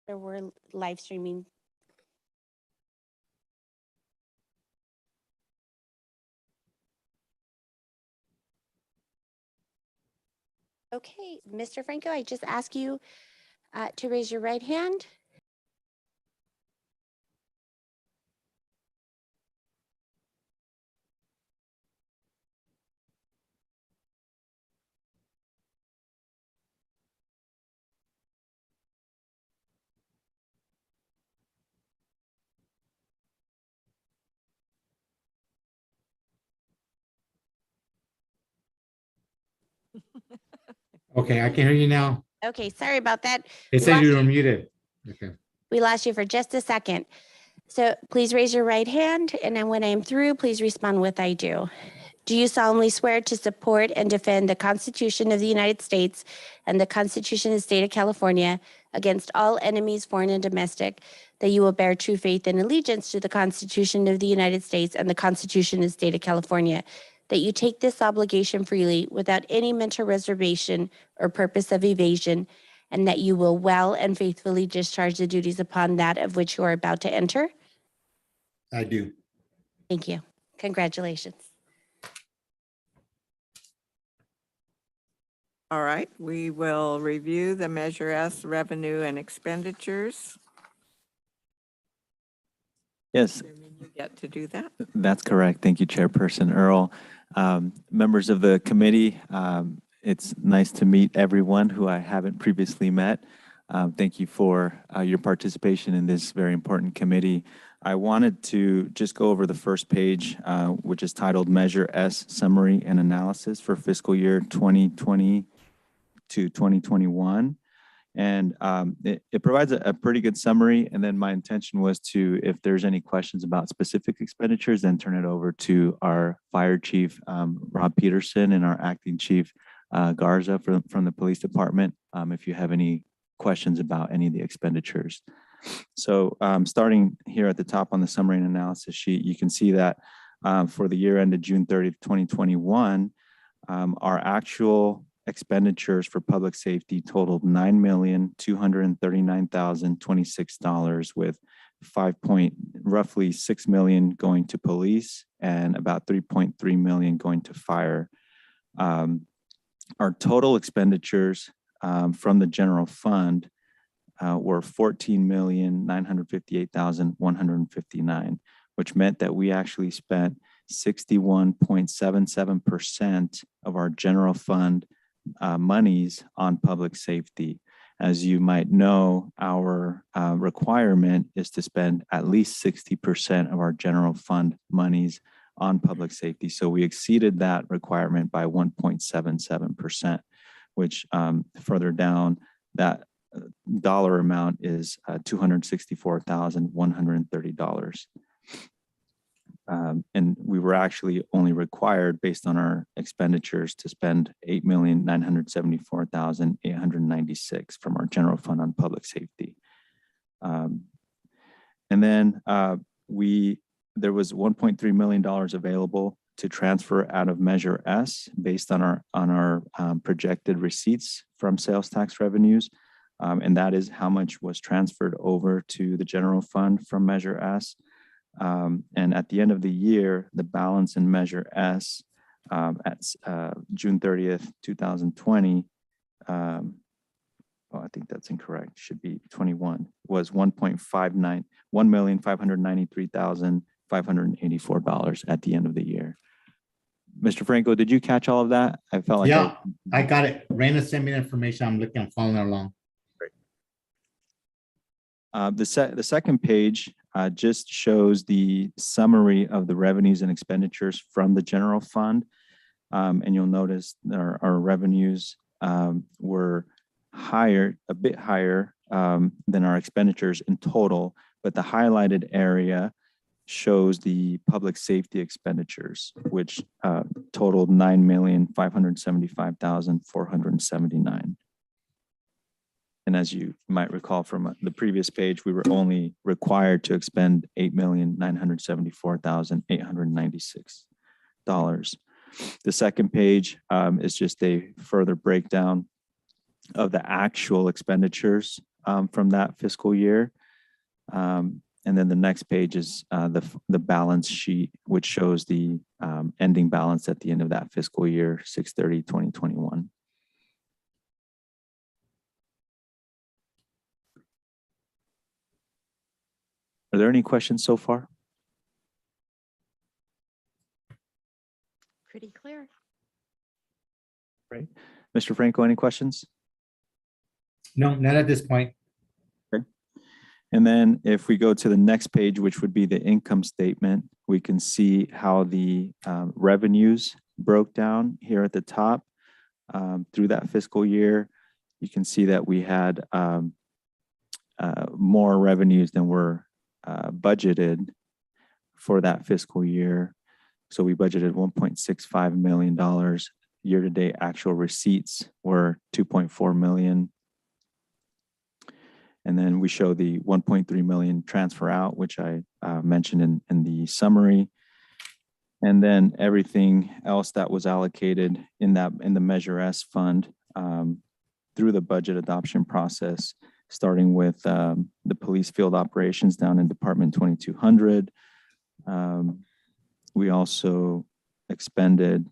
Or we're live streaming. Okay, Mr. Franco, I just ask you to raise your right hand. Okay, I can hear you now. Okay, sorry about that. It said you were muted. Okay. We lost you for just a second. So please raise your right hand, and then when I'm through, please respond with I do. Do you solemnly swear to support and defend the Constitution of the United States and the Constitution of the State of California against all enemies, foreign and domestic, that you will bear true faith and allegiance to the Constitution of the United States and the Constitution of the State of California, that you take this obligation freely without any mental reservation or purpose of evasion, and that you will well and faithfully discharge the duties upon that of which you are about to enter? I do. Thank you. Congratulations. All right, we will review the Measure S revenue and expenditures. Yes, You get to do that. that's correct. Thank you, Chairperson Earl. Members of the committee, it's nice to meet everyone who I haven't previously met. Thank you for your participation in this very important committee. I wanted to just go over the first page, which is titled Measure S Summary and Analysis for fiscal year 2020 to 2021. And it provides a pretty good summary. And then my intention was to, if there's any questions about specific expenditures, then turn it over to our fire chief, Rob Peterson, and our acting chief, Garza from the police department, if you have any questions about any of the expenditures. So starting here at the top on the summary and analysis sheet, you can see that for the year ended June 30th, 2021, our actual expenditures for public safety totaled $9,239,026, with roughly $6 million going to police and about $3.3 million going to fire. Our total expenditures from the general fund were $14,958,159, which meant that we actually spent 61.77% of our general fund monies on public safety. As you might know, our requirement is to spend at least 60% of our general fund monies on public safety. So we exceeded that requirement by 1.77%, which further down, that dollar amount is $264,130. And we were actually only required, based on our expenditures, to spend $8,974,896 from our general fund on public safety. And then there was $1.3 million available to transfer out of Measure S based on our projected receipts from sales tax revenues. And that is how much was transferred over to the general fund from Measure S. And at the end of the year, the balance in Measure S at June 30th, 2020, I think that's incorrect, should be 21, was $1,593,584 at the end of the year. Mr. Franco, did you catch all of that? I felt like I got it. Raina sent me the information. I'm looking, I'm following along. Great. The second page just shows the summary of the revenues and expenditures from the general fund. And you'll notice our revenues were a bit higher than our expenditures in total, but the highlighted area shows the public safety expenditures, which totaled $9,575,479. And as you might recall from the previous page, we were only required to expend $8,974,896. The second page is just a further breakdown of the actual expenditures from that fiscal year. And then the next page is the balance sheet, which shows the ending balance at the end of that fiscal year, 6/30/2021. Are there any questions so far? Pretty clear. Right. Mr. Franco, any questions? No, not at this point. And then if we go to the next page, which would be the income statement, we can see how the revenues broke down here at the top through that fiscal year. You can see that we had more revenues than were budgeted for that fiscal year. So we budgeted $1.65 million. Year-to-date actual receipts were $2.4 million. And then we show the 1.3 million transfer out, which I mentioned in the summary. And then everything else that was allocated in the Measure S fund through the budget adoption process, starting with the police field operations down in Department 2200. We also expended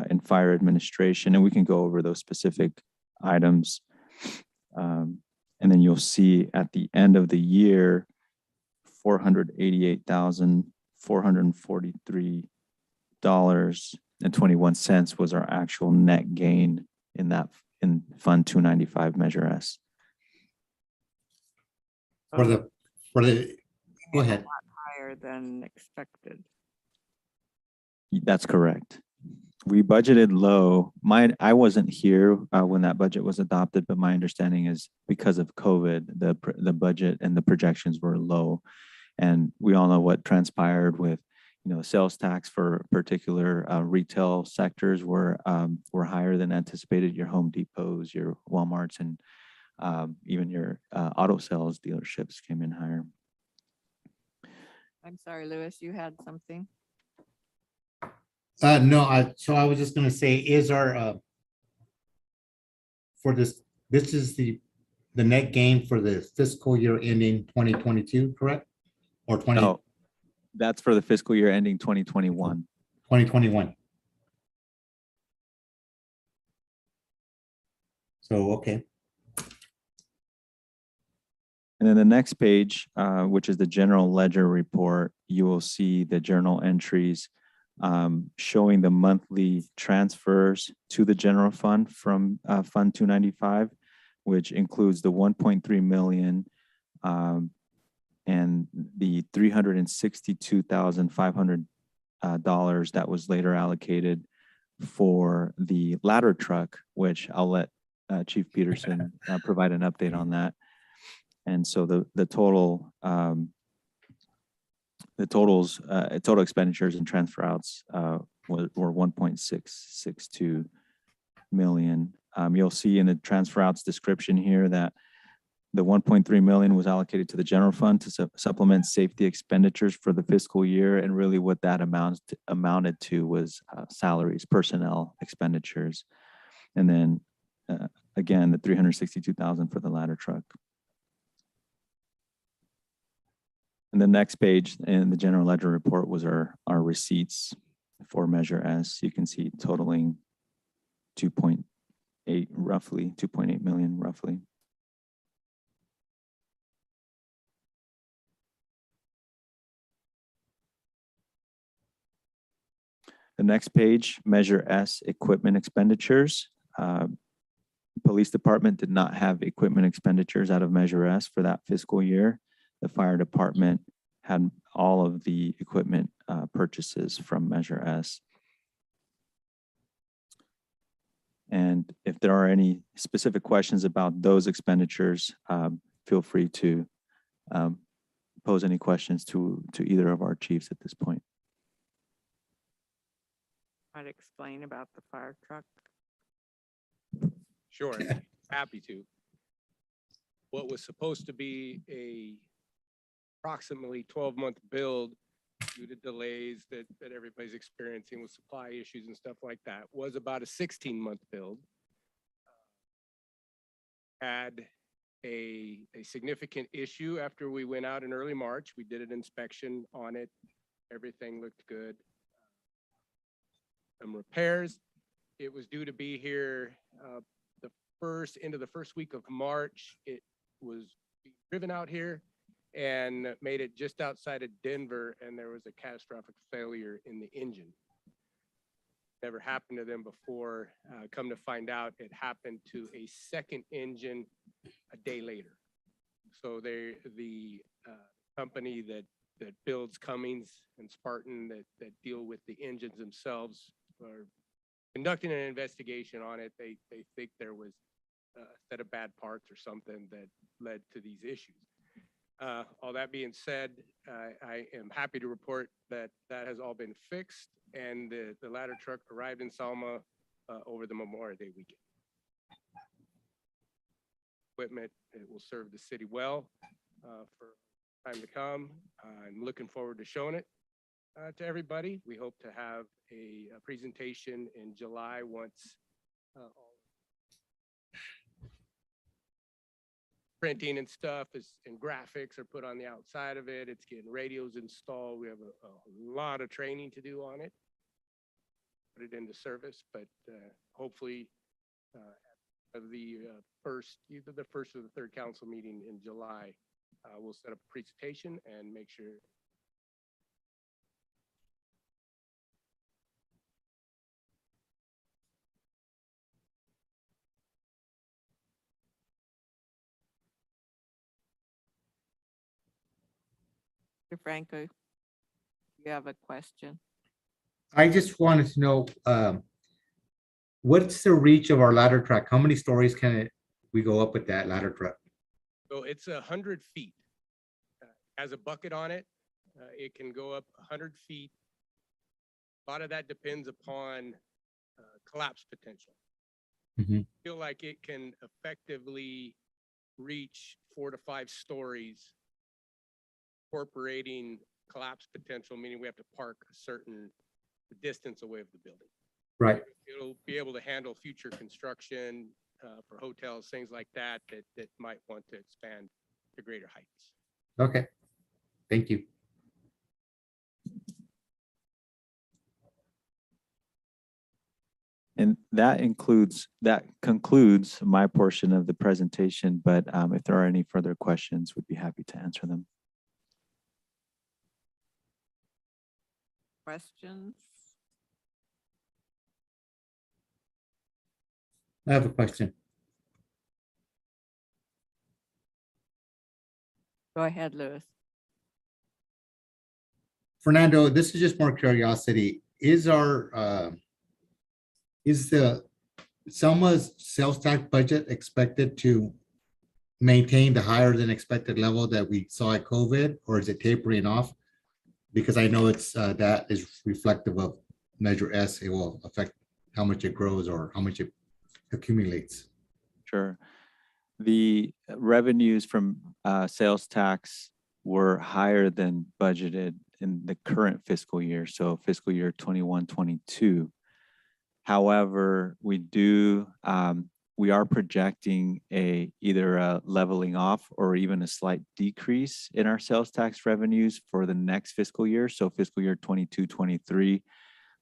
in fire administration, and we can go over those specific items. And then you'll see at the end of the year, $488,443.21 was our actual net gain in Fund 295 Measure S. Go ahead. Higher than expected. That's correct. We budgeted low. I wasn't here when that budget was adopted, but my understanding is because of COVID, the budget and the projections were low. And we all know what transpired with, sales tax for particular retail sectors were higher than anticipated. Your Home Depots, your Walmarts, and even your auto sales dealerships came in higher. I'm sorry, Louis, you had something? No, I was just gonna say, is our for this is the net gain for the fiscal year ending 2022, correct? Or 20? No, that's for the fiscal year ending 2021. 2021. So, okay. And then the next page, which is the general ledger report, you will see the journal entries showing the monthly transfers to the general fund from Fund 295, which includes the 1.3 million and the $362,500 that was later allocated for the ladder truck, which I'll let Chief Peterson provide an update on that. And so the total total expenditures and transfer outs were 1.662 million. You'll see in the transfer outs description here that the 1.3 million was allocated to the general fund to supplement safety expenditures for the fiscal year, and really what that amounted to was salaries, personnel expenditures, and then again the 362,000 for the ladder truck. And the next page in the general ledger report was our receipts for Measure S. You can see totaling 2.8 million roughly. The next page, Measure S, equipment expenditures. Police department did not have equipment expenditures out of Measure S for that fiscal year. The fire department had all of the equipment purchases from Measure S. And if there are any specific questions about those expenditures, feel free to pose any questions to either of our chiefs at this point. I'd explain about the fire truck. Sure, happy to. What was supposed to be a approximately 12-month build due to delays that everybody's experiencing with supply issues and stuff like that was about a 16-month build. Had a significant issue after we went out in early March. We did an inspection on it. Everything looked good. Some repairs. It was due to be here into the first week of March. It was driven out here and made it just outside of Denver, and there was a catastrophic failure in the engine. Never happened to them before. Come to find out, it happened to a second engine a day later. So the company that builds Cummins and Spartan that deal with the engines themselves are conducting an investigation on it. They think there was a set of bad parts or something that led to these issues. All that being said, I am happy to report that that has all been fixed, and the ladder truck arrived in Selma over the Memorial Day weekend. Equipment, it will serve the city well for time to come. I'm looking forward to showing it to everybody. We hope to have a presentation in July once all printing and stuff and graphics are put on the outside of it. It's getting radios installed. We have a lot of training to do on it. Put it into service, but hopefully of the either the first or the third council meeting in July, we'll set up a presentation and make sure. Mr. Franco, you have a question? I just wanted to know, what's the reach of our ladder truck? How many stories can we go up with that ladder truck? So it's 100 feet. Has a bucket on it. It can go up 100 feet. A lot of that depends upon collapse potential. Mhm. I feel like it can effectively reach 4 to 5 stories, incorporating collapse potential, meaning we have to park a certain distance away from the building. Right. It'll be able to handle future construction for hotels, things like that might want to expand to greater heights. Okay. Thank you. And that concludes my portion of the presentation, but if there are any further questions, we'd be happy to answer them. Questions? I have a question. Go ahead, Louis. Fernando, this is just more curiosity. Is the Selma's sales tax budget expected to maintain the higher than expected level that we saw at COVID, or is it tapering off? Because I know it's that is reflective of Measure S. It will affect how much it grows or how much it accumulates. Sure. The revenues from sales tax were higher than budgeted in the current fiscal year, so fiscal year 21-22. However, we are projecting either a leveling off or even a slight decrease in our sales tax revenues for the next fiscal year, so fiscal year 22-23.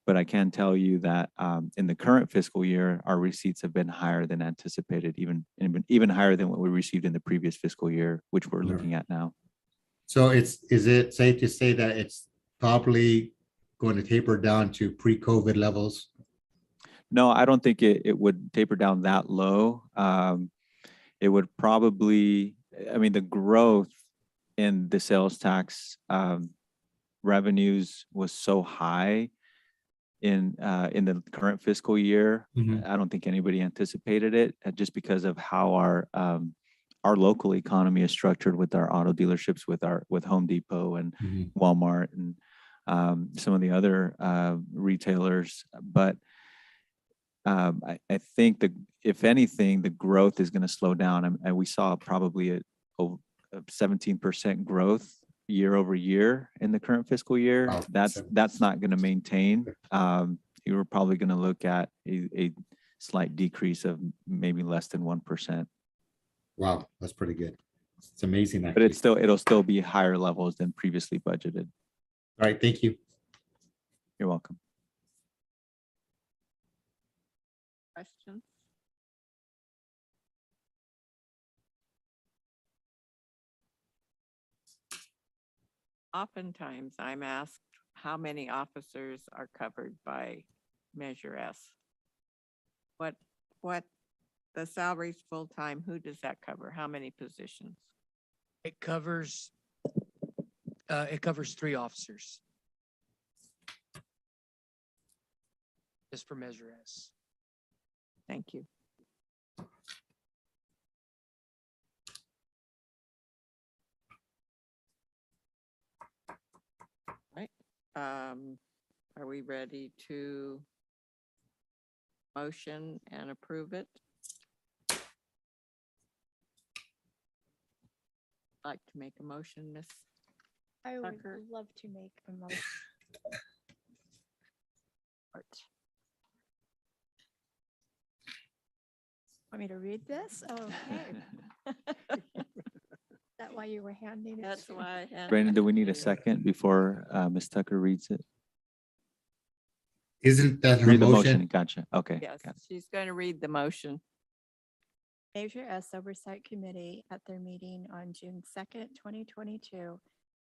But I can tell you that in the current fiscal year, our receipts have been higher than anticipated, even higher than what we received in the previous fiscal year, which we're looking at now. So is it safe to say that it's probably going to taper down to pre-COVID levels? No, I don't think it would taper down that low. It would probably, the growth in the sales tax revenues was so high in the current fiscal year. Mhm. I don't think anybody anticipated it, just because of how our local economy is structured with our auto dealerships, with Home Depot and Mhm. Walmart and some of the other retailers. But I think that if anything, the growth is going to slow down, and we saw probably a 17% growth year over year in the current fiscal year. Wow. That's not going to maintain. You were probably going to look at a slight decrease of maybe less than 1%. Wow, that's pretty good. It's amazing. But Actually. it'll still be higher levels than previously budgeted. All right, thank you. You're welcome. Questions? Oftentimes, I'm asked how many officers are covered by Measure S. What, the salaries full-time, who does that cover? How many positions? It covers 3 officers. Just for Measure S. Thank you. Right. Are we ready to motion and approve it? Like to make a motion, Miss? I would Tucker? love to make a motion. Hart? Want me to read this? Okay. Is that why you were handing it? That's to me? why. I handed Brandon, do it we to need a you. second before Ms. Tucker reads it? Isn't that her Read the motion. motion? Gotcha. Okay. Yes, got it. she's going to read the motion. Measure S Oversight Committee at their meeting on June 2nd, 2022,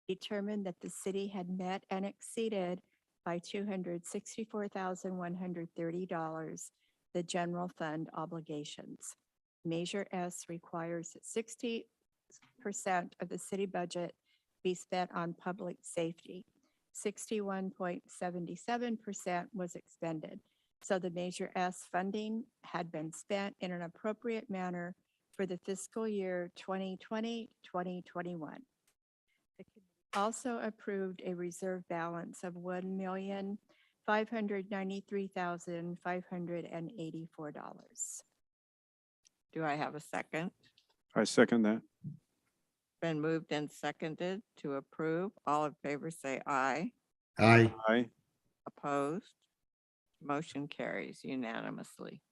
determined that the city had met and exceeded by $264,130 the general fund obligations. Measure S requires that 60% of the city budget be spent on public safety. 61.77% was expended. So the Measure S funding had been spent in an appropriate manner for the fiscal year 2020, 2021. The committee also approved a reserve balance of $1,593,584. Do I have a second? I second that. Been moved and seconded to approve. All in favor say aye. Aye. Aye. Opposed? Motion carries unanimously.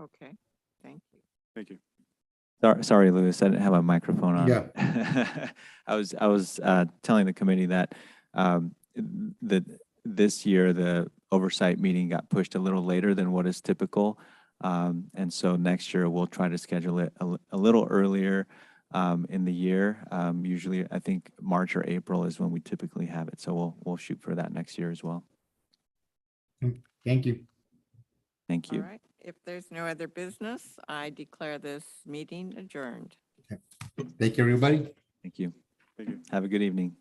Okay, thank you. Thank you. Sorry, Louis, I didn't have my microphone on. Yeah. I was telling the committee that that this year the oversight meeting got pushed a little later than what is typical. And so next year we'll try to schedule it a little earlier in the year. Usually I think March or April is when we typically have it. So we'll shoot for that next year as well. Thank you. Thank All you. right, if there's no other business, I declare this meeting adjourned. Thank you, everybody. Thank you. Thank you. Have a good evening.